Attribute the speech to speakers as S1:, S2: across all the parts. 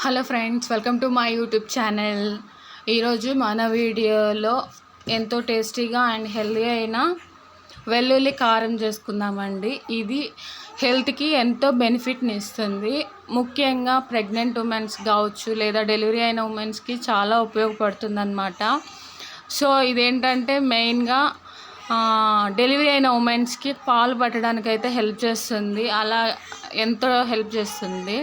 S1: Hello friends, welcome to my YouTube channel. ఈరోజు మన వీడియోలో ఎంతో టేస్టీగా అండ్ హెల్తీ అయిన వెల్లుల్లి కారం చేసుకుందామండి. ఇది హెల్త్కి ఎంతో బెనిఫిట్ని ఇస్తుంది. ముఖ్యంగా ప్రెగ్నెంట్ ఉమెన్స్ కావచ్చు లేదా డెలివరీ అయిన ఉమెన్స్కి చాలా ఉపయోగపడుతుంది అన్నమాట. సో ఇదేంటంటే మెయిన్గా డెలివరీ అయిన ఉమెన్స్కి పాలు పట్టడానికి అయితే హెల్ప్ చేస్తుంది. అలా ఎంతో హెల్ప్ చేస్తుంది.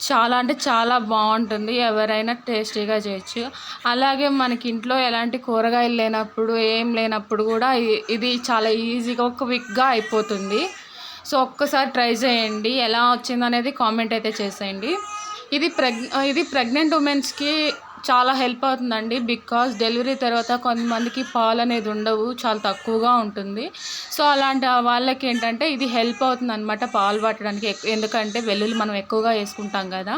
S1: చాలా అంటే చాలా బాగుంటుంది. ఎవరైనా టేస్టీగా చేయొచ్చు. అలాగే మనకి ఇంట్లో ఎలాంటి కూరగాయలు లేనప్పుడు ఏం లేనప్పుడు కూడా ఇది చాలా ఈజీగా క్విక్గా అయిపోతుంది. సో ఒక్కసారి ట్రై చేయండి. ఎలా వచ్చిందనేది కామెంట్ అయితే చేసేయండి. ఇది ప్రెగ్నెంట్ ఉమెన్స్కి చాలా హెల్ప్ అవుతుందండి. బికాజ్ డెలివరీ తర్వాత కొంతమందికి పాలు అనేది ఉండవు, చాలా తక్కువగా ఉంటుంది. సో అలాంటి వాళ్ళకి ఏంటంటే ఇది హెల్ప్ అవుతుంది అనమాట పాలు పట్టడానికి. ఎందుకంటే వెల్లుల్లి మనం ఎక్కువగా వేసుకుంటాం కదా.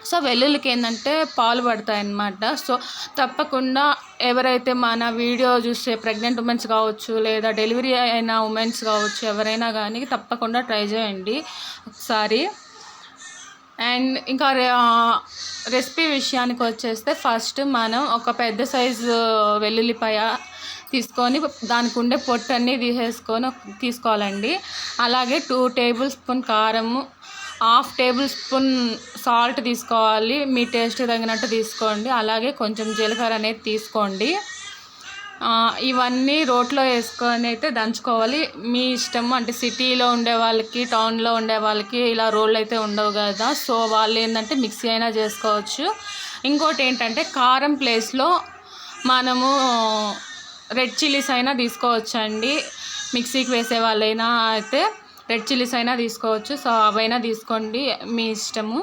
S1: సో వెల్లుల్లికి ఏంటంటే పాలు పడతాయి అన్నమాట. సో తప్పకుండా ఎవరైతే మన వీడియో చూసే ప్రెగ్నెంట్ ఉమెన్స్ కావచ్చు లేదా డెలివరీ అయిన ఉమెన్స్ కావచ్చు, ఎవరైనా కానీ తప్పకుండా ట్రై చేయండి ఒకసారి. అండ్ ఇంకా రెసిపీ విషయానికి వచ్చేస్తే ఫస్ట్ మనం ఒక పెద్ద సైజు వెల్లుల్లిపాయ తీసుకొని దానికి ఉండే పొట్టు అన్నీ తీసుకోవాలండి. అలాగే 2 టేబుల్ స్పూన్ కారము, 1/2 టేబుల్ స్పూన్ సాల్ట్ తీసుకోవాలి. మీ టేస్ట్ తగినట్టు తీసుకోండి. అలాగే కొంచెం జీలకర్ర అనేది తీసుకోండి. ఇవన్నీ రోట్లో వేసుకొని అయితే దంచుకోవాలి. మీ ఇష్టం. అంటే సిటీలో ఉండే వాళ్ళకి, టౌన్లో ఉండే వాళ్ళకి ఇలా రోళ్ళు అయితే ఉండవు కదా. సో వాళ్ళు ఏంటంటే మిక్సీ అయినా చేసుకోవచ్చు. ఇంకోటి ఏంటంటే కారం ప్లేస్లో మనము రెడ్ చిల్లీస్ అయినా తీసుకోవచ్చండి. మిక్సీకి వేసే వాళ్ళైనా అయితే రెడ్ చిల్లీస్ అయినా తీసుకోవచ్చు. సో అవైనా తీసుకోండి, మీ ఇష్టము.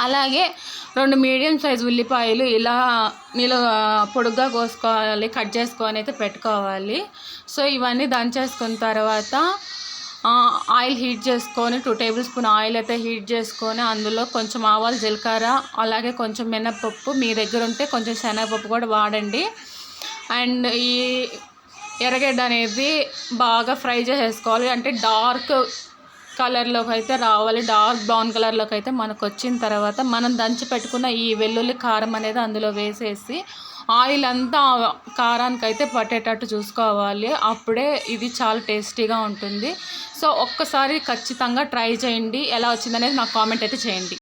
S1: అలాగే 2 మీడియం సైజు ఉల్లిపాయలు ఇలా పొడుగ్గా కోసుకోవాలి, కట్ చేసుకొని అయితే పెట్టుకోవాలి. సో ఇవన్నీ దంచేసుకున్న తర్వాత ఆయిల్ హీట్ చేసుకొని 2 టేబుల్ స్పూన్ ఆయిల్ అయితే హీట్ చేసుకొని అందులో కొంచెం ఆవాలు, జీలకర్ర, అలాగే కొంచెం మినప్పప్పు, మీ దగ్గర ఉంటే కొంచెం శనగపప్పు కూడా వాడండి. అండ్ ఈ ఎర్రగడ్డ అనేది బాగా ఫ్రై చేసేసుకోవాలి. అంటే డార్క్ కలర్లోకి అయితే రావాలి. డార్క్ బ్రౌన్ కలర్లోకి అయితే మనకు వచ్చిన తర్వాత మనం దంచి పెట్టుకున్న ఈ వెల్లుల్లి కారం అనేది అందులో వేసేసి ఆయిల్ అంతా కారానికి అయితే పట్టేటట్టు చూసుకోవాలి. అప్పుడే ఇది చాలా టేస్టీగా ఉంటుంది. సో ఒక్కసారి ఖచ్చితంగా ట్రై చేయండి. ఎలా వచ్చిందనేది నాకు కామెంట్ అయితే చేయండి.